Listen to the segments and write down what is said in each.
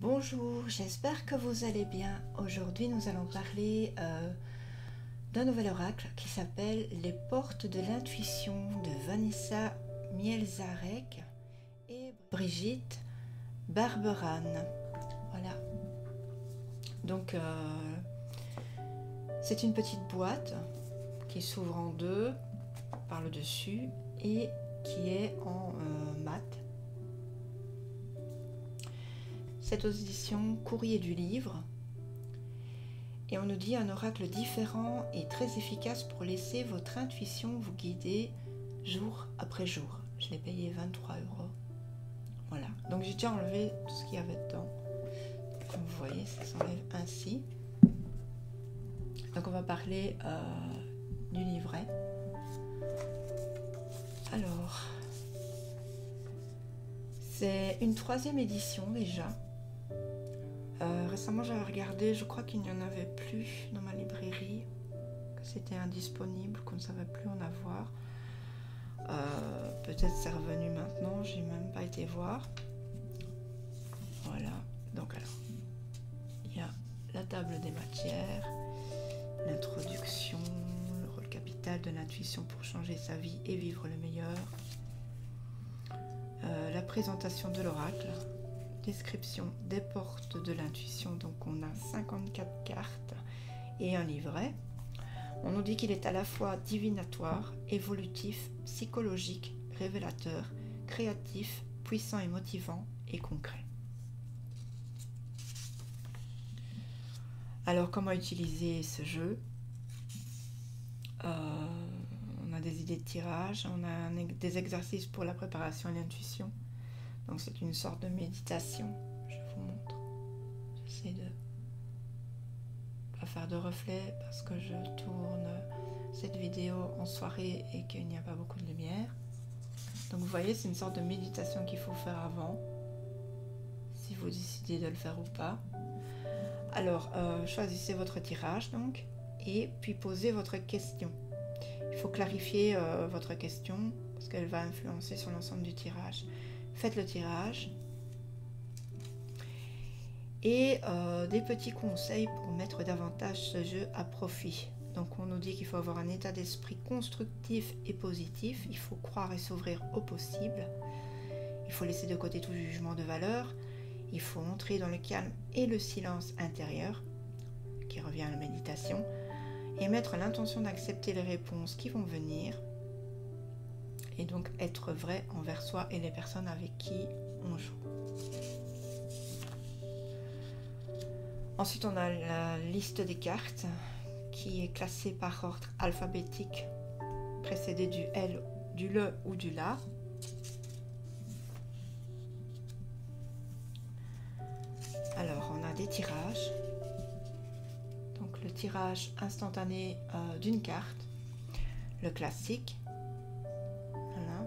Bonjour, j'espère que vous allez bien. Aujourd'hui, nous allons parler d'un nouvel oracle qui s'appelle Les portes de l'intuition de Vanessa Mielzarek et Brigitte Barberan. Voilà. Donc, c'est une petite boîte qui s'ouvre en deux par le dessus et qui est en mat. C'est aux éditions Courrier du Livre. Et on nous dit un oracle différent et très efficace pour laisser votre intuition vous guider jour après jour. Je l'ai payé 23 €. Voilà. Donc j'ai déjà enlevé tout ce qu'il y avait dedans. Comme vous voyez, ça s'enlève ainsi. Donc on va parler du livret. Alors, c'est une 3e édition déjà. Récemment j'avais regardé, je crois qu'il n'y en avait plus dans ma librairie, que c'était indisponible, qu'on ne savait plus en avoir. Peut-être c'est revenu maintenant, j'ai même pas été voir. Voilà, donc alors, il y a la table des matières, l'introduction, le rôle capital de l'intuition pour changer sa vie et vivre le meilleur, la présentation de l'oracle, description des portes de l'intuition. Donc on a 54 cartes et un livret. On nous dit qu'il est à la fois divinatoire, évolutif, psychologique, révélateur, créatif, puissant et motivant et concret. Alors comment utiliser ce jeu? On a des idées de tirage, on a des exercices pour la préparation à l'intuition. Donc c'est une sorte de méditation. Je vous montre. J'essaie de pas faire de reflet parce que je tourne cette vidéo en soirée et qu'il n'y a pas beaucoup de lumière. Donc vous voyez, c'est une sorte de méditation qu'il faut faire avant, si vous décidez de le faire ou pas. Alors choisissez votre tirage donc et puis posez votre question. Il faut clarifier votre question parce qu'elle va influencer sur l'ensemble du tirage. Faites le tirage et des petits conseils pour mettre davantage ce jeu à profit. Donc on nous dit qu'il faut avoir un état d'esprit constructif et positif, il faut croire et s'ouvrir au possible, il faut laisser de côté tout jugement de valeur, il faut entrer dans le calme et le silence intérieur, qui revient à la méditation, et mettre l'intention d'accepter les réponses qui vont venir, et donc être vrai envers soi et les personnes avec qui on joue. Ensuite, on a la liste des cartes qui est classée par ordre alphabétique, précédée du L, du LE ou du LA. Alors, on a des tirages. Donc, le tirage instantané d'une carte, le classique. Voilà.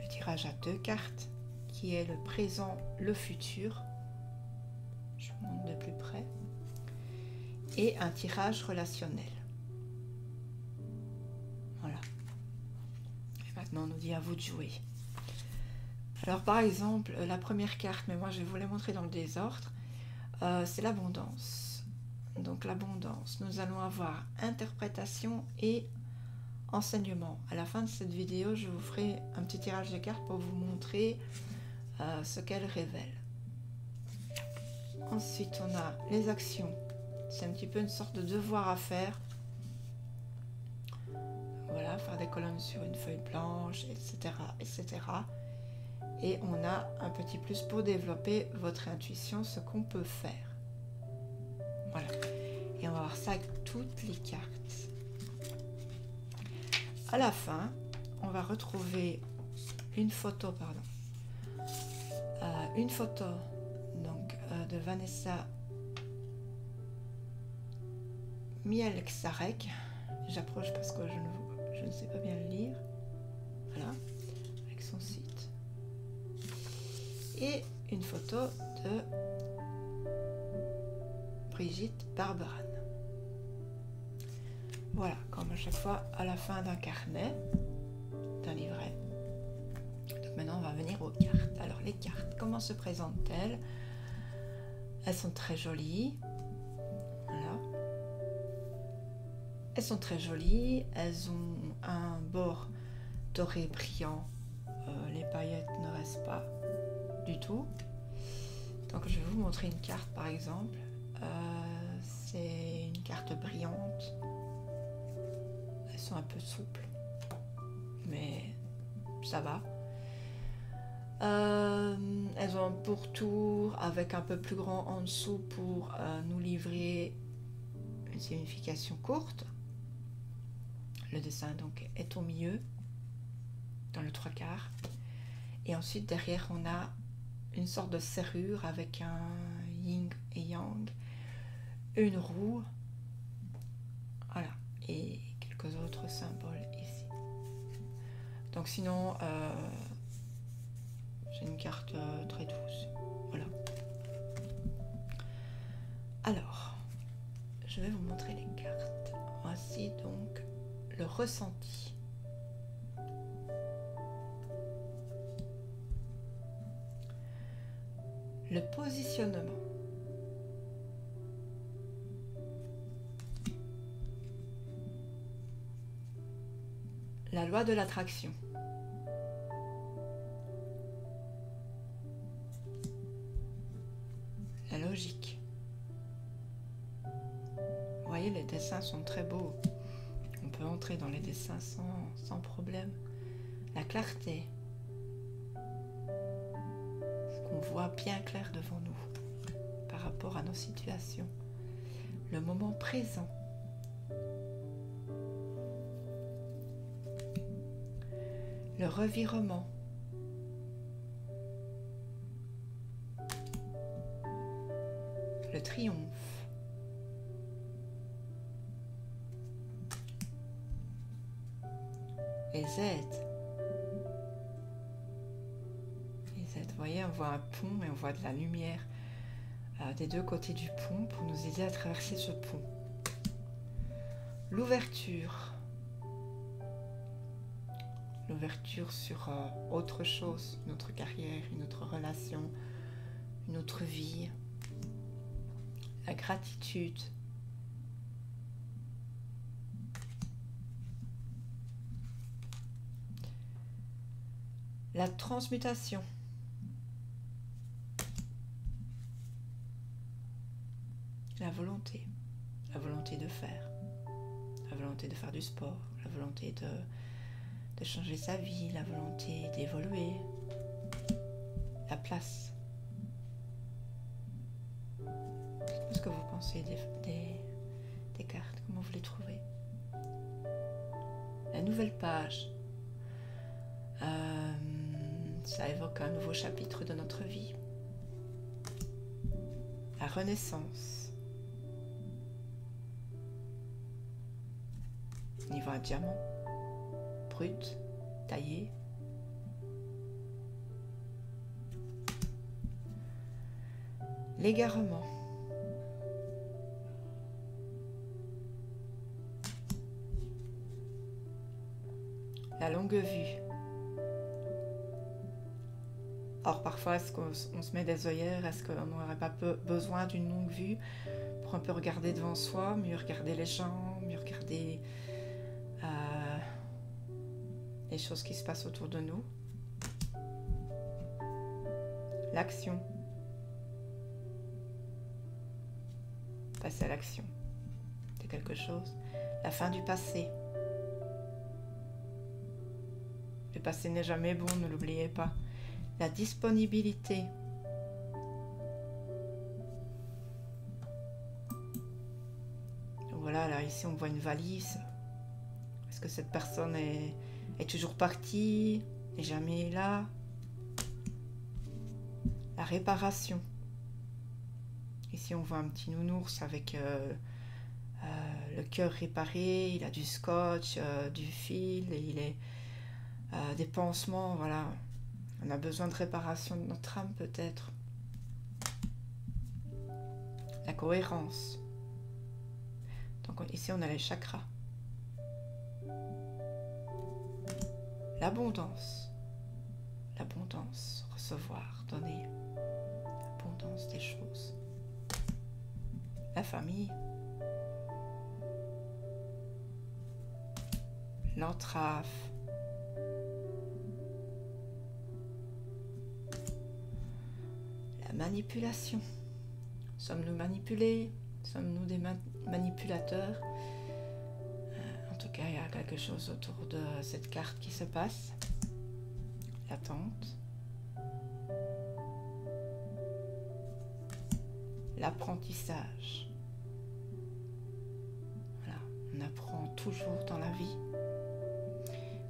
Le tirage à 2 cartes, qui est le présent, le futur. Je vous montre de plus près. Et un tirage relationnel. Voilà. Et maintenant, on nous dit à vous de jouer. Alors, par exemple, la première carte, mais moi je vais vous la montrer dans le désordre, c'est l'abondance. Donc, l'abondance, nous allons avoir interprétation et enseignement. À la fin de cette vidéo, je vous ferai un petit tirage de cartes pour vous montrer ce qu'elle révèle. Ensuite, on a les actions. C'est un petit peu une sorte de devoir à faire. Voilà, faire des colonnes sur une feuille blanche, etc., etc. Et on a un petit plus pour développer votre intuition, ce qu'on peut faire. Voilà. Et on va voir ça avec toutes les cartes. À la fin, on va retrouver une photo, une photo donc, de Vanessa Mielzarek. J'approche parce que je ne sais pas bien le lire. Voilà, avec son site. Et une photo de Brigitte Barberan. Voilà, comme à chaque fois à la fin d'un carnet, d'un livret. Donc maintenant on va venir aux cartes. Alors les cartes, comment se présentent-elles? Elles sont très jolies. Voilà. Elles sont très jolies. Elles ont un bord doré brillant. Les paillettes ne restent pas du tout. Donc je vais vous montrer une carte par exemple. C'est une carte brillante. Elles sont un peu souples, mais ça va. Elles ont un pourtour avec un peu plus grand en dessous pour nous livrer une signification courte. Le dessin donc est au milieu, dans le 3/4. Et ensuite derrière on a une sorte de serrure avec un yin et yang, une roue, voilà, et quelques autres symboles ici. Donc sinon, c'est une carte très douce, voilà. Alors, je vais vous montrer les cartes. Voici donc le ressenti. Le positionnement. La loi de l'attraction. La logique. Vous voyez, les dessins sont très beaux. On peut entrer dans les dessins sans problème. La clarté. On voit bien clair devant nous par rapport à nos situations. Le moment présent. Le revirement. Le triomphe. Les aides. Vous voyez, on voit un pont et on voit de la lumière des deux côtés du pont pour nous aider à traverser ce pont. L'ouverture. L'ouverture sur autre chose, une autre carrière, une autre relation, une autre vie. La gratitude. La transmutation. La volonté de faire, la volonté de faire du sport, la volonté de changer sa vie, la volonté d'évoluer, la place. Dites-moi ce que vous pensez des cartes, comment vous les trouvez. La nouvelle page, ça évoque un nouveau chapitre de notre vie. La renaissance. Niveau un diamant, brut, taillé. L'égarement. La longue vue. Or, parfois, est-ce qu'on se met des œillères? Est-ce qu'on n'aurait pas besoin d'une longue vue pour un peu regarder devant soi, mieux regarder les gens, mieux regarder les choses qui se passent autour de nous? L'action. Passer à l'action. C'est quelque chose. La fin du passé. Le passé n'est jamais bon, ne l'oubliez pas. La disponibilité. Donc voilà, là ici on voit une valise. Est-ce que cette personne est toujours partie, n'est jamais là? La réparation. Ici on voit un petit nounours avec le cœur réparé, il a du scotch, du fil, et il est des pansements, voilà. On a besoin de réparation de notre âme peut-être. La cohérence. Donc ici on a les chakras. L'abondance. L'abondance. recevoir, donner l'abondance des choses. La famille, l'entrave, la manipulation. Sommes-nous manipulés? Sommes-nous des manipulateurs? En tout cas, il y a quelque chose autour de cette carte qui se passe. L'attente. L'apprentissage. Voilà, on apprend toujours dans la vie.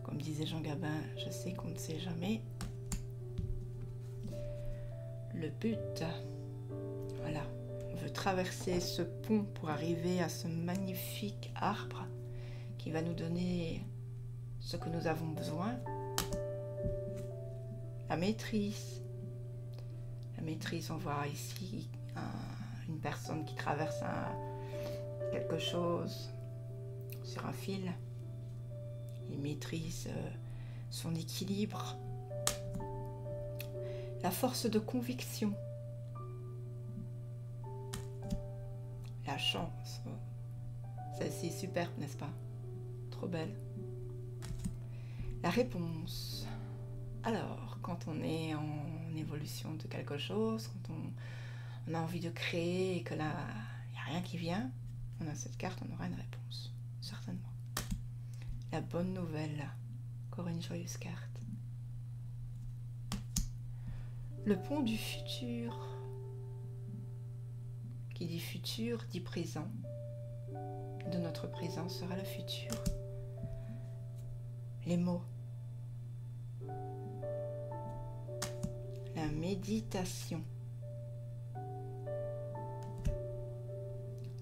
Comme disait Jean Gabin, je sais qu'on ne sait jamais. Le but, voilà, on veut traverser ce pont pour arriver à ce magnifique arbre qui va nous donner ce que nous avons besoin. La maîtrise. La maîtrise, on voit ici une personne qui traverse quelque chose sur un fil. Il maîtrise son équilibre. La force de conviction. La chance. Celle-ci est superbe, n'est-ce pas? Trop belle. La réponse. Alors, quand on est en évolution de quelque chose, quand on a envie de créer et que là, il n'y a rien qui vient, on a cette carte, on aura une réponse. Certainement. La bonne nouvelle. Encore une joyeuse carte. Le pont du futur. Qui dit futur, dit présent. De notre présent sera le futur. Les mots. La méditation.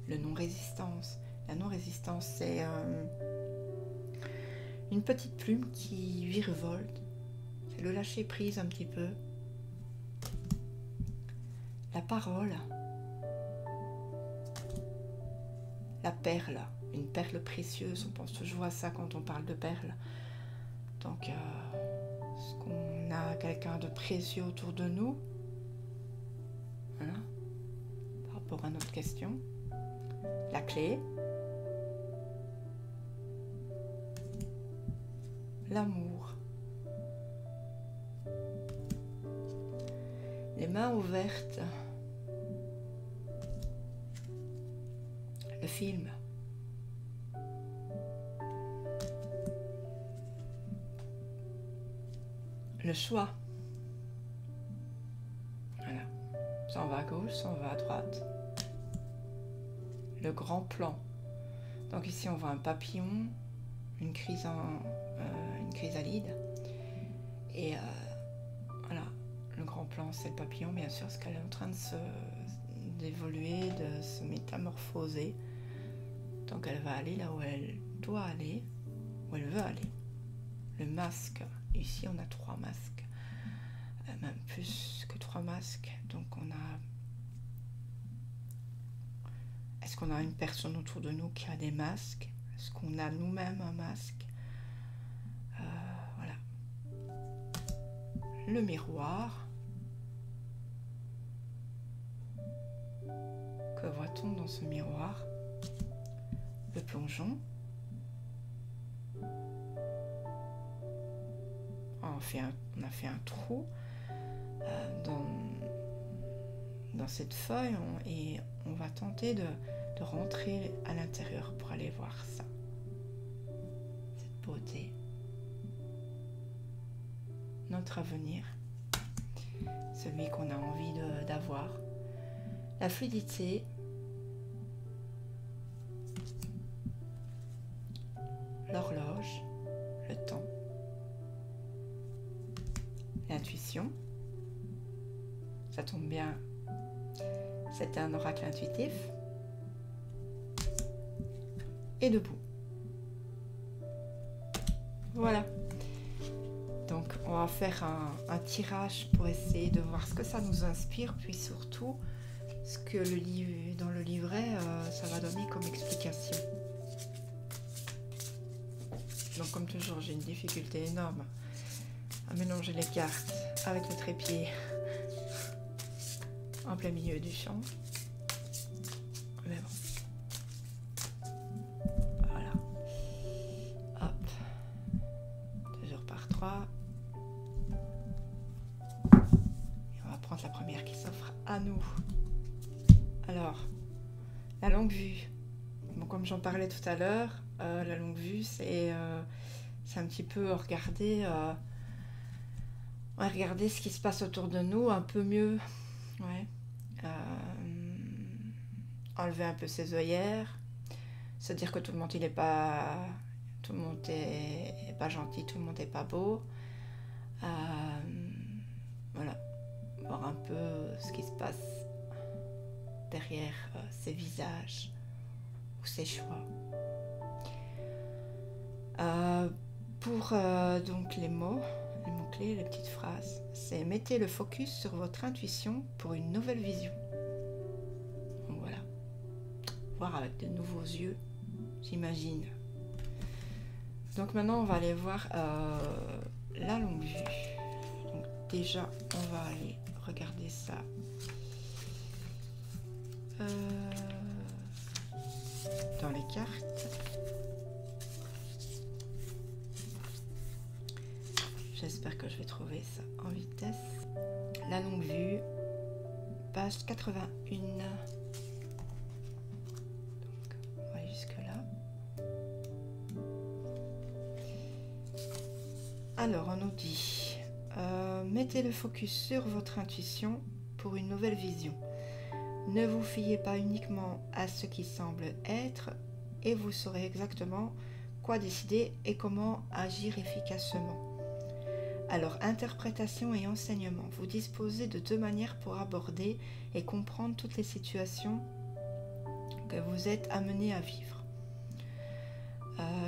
Le non-résistance. La non-résistance, c'est une petite plume qui virevolte. C'est le lâcher prise un petit peu. La parole. La perle. Une perle précieuse. On pense toujours à ça quand on parle de perles. Donc, est-ce qu'on a quelqu'un de précieux autour de nous? Voilà. Par rapport à notre question. La clé. L'amour. Les mains ouvertes. Le film. Le choix. Voilà. Ça on va à gauche, ça on va à droite. Le grand plan. Donc ici on voit un papillon, une chrysalide. Et voilà, le grand plan c'est le papillon bien sûr, parce qu'elle est en train d'évoluer, de se métamorphoser. Donc elle va aller là où elle doit aller, où elle veut aller. Le masque. Ici, on a 3 masques, même plus que 3 masques. Donc, est-ce qu'on a une personne autour de nous qui a des masques? Est-ce qu'on a nous-mêmes un masque? Voilà. Le miroir. Que voit-on dans ce miroir? Le plongeon. On a fait un trou dans cette feuille et on va tenter de rentrer à l'intérieur pour aller voir ça. Cette beauté. Notre avenir. Celui qu'on a envie d'avoir. La fluidité. L'horloge. Le temps. L'intuition, ça tombe bien, c'est un oracle intuitif. Et debout. Voilà. Donc on va faire un tirage pour essayer de voir ce que ça nous inspire, puis surtout ce que dans le livret, ça va donner comme explication. Donc comme toujours, j'ai une difficulté énorme à mélanger les cartes avec le trépied en plein milieu du champ. Mais bon. Voilà. Hop. 2 jours par 3. Et on va prendre la première qui s'offre à nous. Alors, la longue vue. Bon, comme j'en parlais tout à l'heure, la longue vue, c'est un petit peu regarder ce qui se passe autour de nous un peu mieux. Ouais. Enlever un peu ses œillères, se dire que tout le monde est pas gentil, tout le monde est pas beau. Voilà, voir un peu ce qui se passe derrière ses visages ou ses choix. Pour donc les mots-clés, les petites phrases, c'est mettez le focus sur votre intuition pour une nouvelle vision. Donc voilà, voir avec de nouveaux yeux, j'imagine. Donc maintenant, on va aller voir la longue vue. Donc déjà, on va aller regarder ça. Dans les cartes. J'espère que je vais trouver ça en vitesse. La longue vue, page 81. Donc, on va aller jusque là. Alors, on nous dit, mettez le focus sur votre intuition pour une nouvelle vision. Ne vous fiez pas uniquement à ce qui semble être et vous saurez exactement quoi décider et comment agir efficacement. Alors, interprétation et enseignement. Vous disposez de 2 manières pour aborder et comprendre toutes les situations que vous êtes amené à vivre.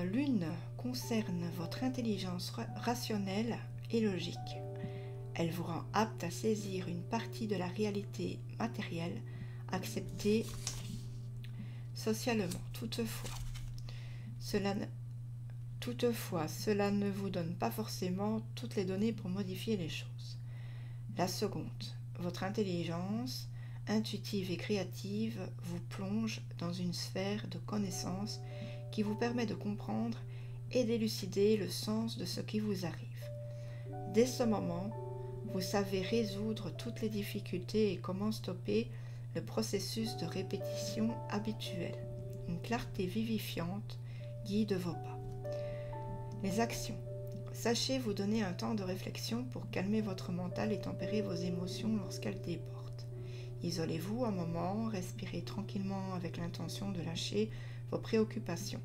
L'une concerne votre intelligence rationnelle et logique. Elle vous rend apte à saisir une partie de la réalité matérielle acceptée socialement. Toutefois, cela ne vous donne pas forcément toutes les données pour modifier les choses. La seconde, votre intelligence intuitive et créative vous plonge dans une sphère de connaissances qui vous permet de comprendre et d'élucider le sens de ce qui vous arrive. Dès ce moment, vous savez résoudre toutes les difficultés et comment stopper le processus de répétition habituel. Une clarté vivifiante guide vos pas. Les actions. Sachez vous donner un temps de réflexion pour calmer votre mental et tempérer vos émotions lorsqu'elles débordent. Isolez-vous un moment, respirez tranquillement avec l'intention de lâcher vos préoccupations.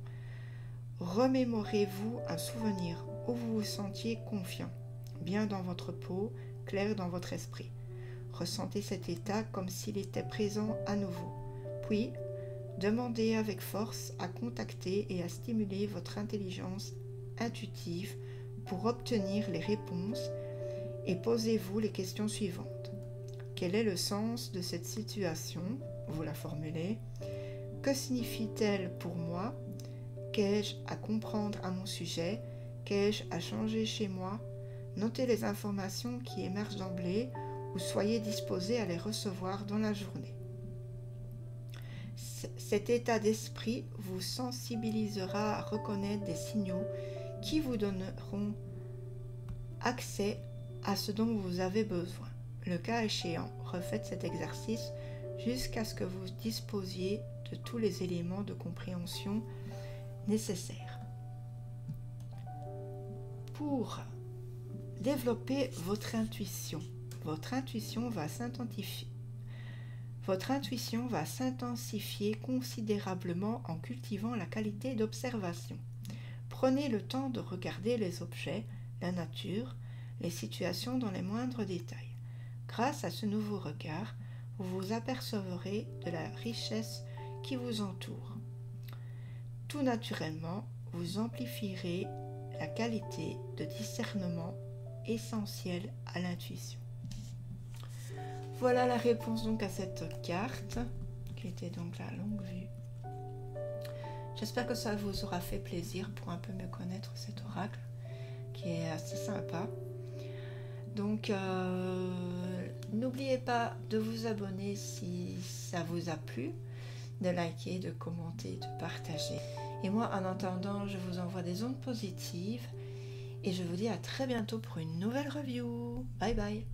Remémorez-vous un souvenir où vous vous sentiez confiant, bien dans votre peau, clair dans votre esprit. Ressentez cet état comme s'il était présent à nouveau. Puis, demandez avec force à contacter et à stimuler votre intelligence intuitive pour obtenir les réponses et posez-vous les questions suivantes. Quel est le sens de cette situation? Vous la formulez. Que signifie-t-elle pour moi? Qu'ai-je à comprendre à mon sujet? Qu'ai-je à changer chez moi? Notez les informations qui émergent d'emblée ou soyez disposé à les recevoir dans la journée. Cet état d'esprit vous sensibilisera à reconnaître des signaux qui vous donneront accès à ce dont vous avez besoin. Le cas échéant, refaites cet exercice jusqu'à ce que vous disposiez de tous les éléments de compréhension nécessaires. Pour développer votre intuition va s'intensifier considérablement en cultivant la qualité d'observation. Prenez le temps de regarder les objets, la nature, les situations dans les moindres détails. Grâce à ce nouveau regard, vous vous apercevrez de la richesse qui vous entoure. Tout naturellement, vous amplifierez la qualité de discernement essentielle à l'intuition. Voilà la réponse donc à cette carte, qui était donc la longue vue. J'espère que ça vous aura fait plaisir pour un peu mieux connaître cet oracle, qui est assez sympa. Donc, n'oubliez pas de vous abonner si ça vous a plu, de liker, de commenter, de partager. Et moi, en attendant, je vous envoie des ondes positives et je vous dis à très bientôt pour une nouvelle review. Bye bye!